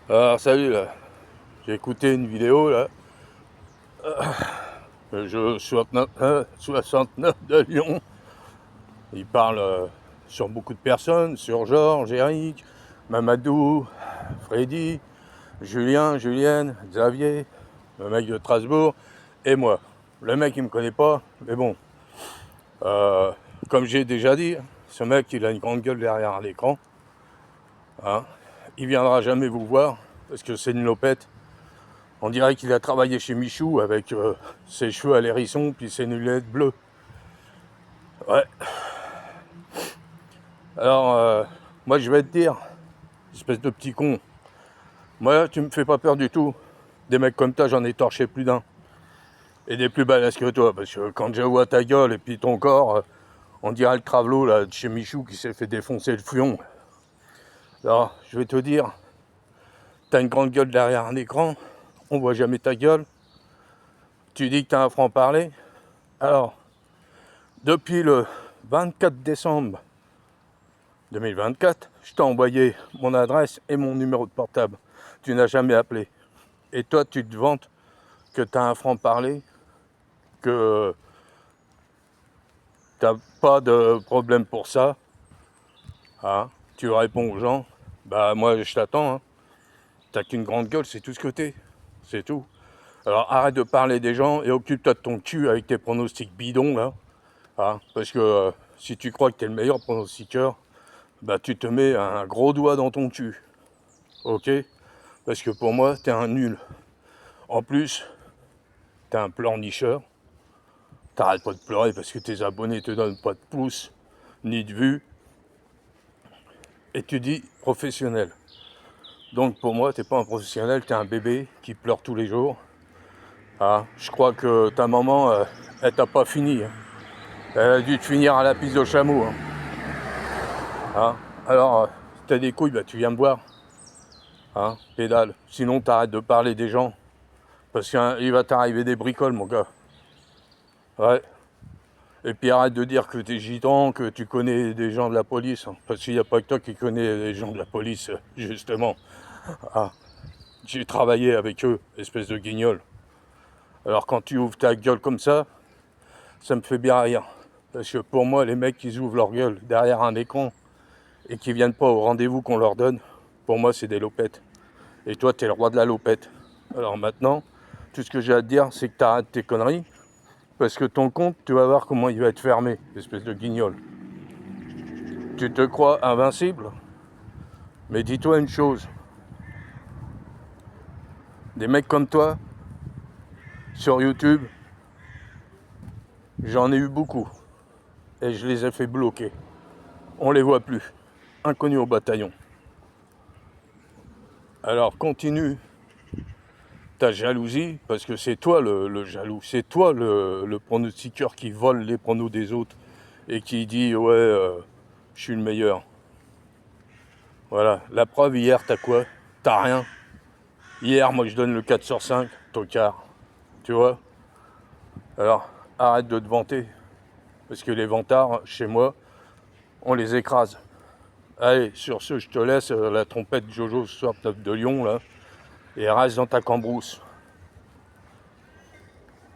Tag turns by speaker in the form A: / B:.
A: Alors salut là, j'ai écouté une vidéo là, je 69 de Lyon, il parle sur beaucoup de personnes, sur Georges, Eric, Mamadou, Freddy, Julien, Julienne, Xavier, le mec de Strasbourg, et moi. Le mec il me connaît pas, mais bon, euh, comme j'ai déjà dit, ce mec il a une grande gueule derrière l'écran, hein. Il viendra jamais vous voir, parce que c'est une lopette. On dirait qu'il a travaillé chez Michou avec ses cheveux à l'hérisson puis ses lunettes bleues. Ouais. Alors, moi je vais te dire, espèce de petit con, moi tu me fais pas peur du tout. Des mecs comme toi, j'en ai torché plus d'un. Et des plus balèzes que toi, parce que quand je vois ta gueule et puis ton corps, on dirait le travelot là, de chez Michou qui s'est fait défoncer le fion. Alors, je vais te dire, t'as une grande gueule derrière un écran, on voit jamais ta gueule. Tu dis que t'as un franc-parler. Alors, depuis le 24 décembre 2024, je t'ai envoyé mon adresse et mon numéro de portable. Tu n'as jamais appelé. Et toi, tu te vantes que tu as un franc-parler, que tu n'as pas de problème pour ça. Hein. Tu réponds aux gens, bah moi je t'attends. Hein. T'as qu'une grande gueule, c'est tout ce que t'es. C'est tout. Alors arrête de parler des gens et occupe-toi de ton cul avec tes pronostics bidons là. Hein. Parce que si tu crois que t'es le meilleur pronostiqueur, bah tu te mets un gros doigt dans ton cul. Ok? Parce que pour moi, t'es un nul. En plus, t'es un pleurnicheur. T'arrêtes pas de pleurer parce que tes abonnés te donnent pas de pouces, ni de vues. Et tu dis professionnel. Donc pour moi, t'es pas un professionnel, t'es un bébé qui pleure tous les jours. Ah, je crois que ta maman, elle t'a pas fini. Hein. Elle a dû te finir à la piste au chameau. Hein. Ah, alors, si t'as des couilles, bah tu viens me voir. Hein, pédale. Sinon, t'arrêtes de parler des gens. Parce qu'il va t'arriver des bricoles, mon gars. Ouais. Et puis arrête de dire que t'es gitan, que tu connais des gens de la police. Hein, parce qu'il n'y a pas que toi qui connais les gens de la police, justement. Ah, j'ai travaillé avec eux, espèce de guignol. Alors quand tu ouvres ta gueule comme ça me fait bien rire. Parce que pour moi, les mecs qui ouvrent leur gueule derrière un écran et qui viennent pas au rendez-vous qu'on leur donne, pour moi, c'est des lopettes. Et toi, t'es le roi de la lopette. Alors maintenant, tout ce que j'ai à te dire, c'est que t'arrêtes tes conneries. Parce que ton compte, tu vas voir comment il va être fermé, espèce de guignol. Tu te crois invincible? Mais dis-toi une chose. Des mecs comme toi, sur YouTube, j'en ai eu beaucoup. Et je les ai fait bloquer. On les voit plus. Inconnus au bataillon. Alors continue ta jalousie, parce que c'est toi le jaloux. C'est toi le pronostiqueur qui vole les pronos des autres et qui dit ouais, je suis le meilleur. Voilà. La preuve, hier, t'as quoi? T'as rien. Hier, moi, je donne le 4 sur 5, tocard. Tu vois? Alors, arrête de te vanter. Parce que les vantards, chez moi, on les écrase. Allez, sur ce, je te laisse la trompette Jojo 69 de Lyon, là. Et reste dans ta cambrousse.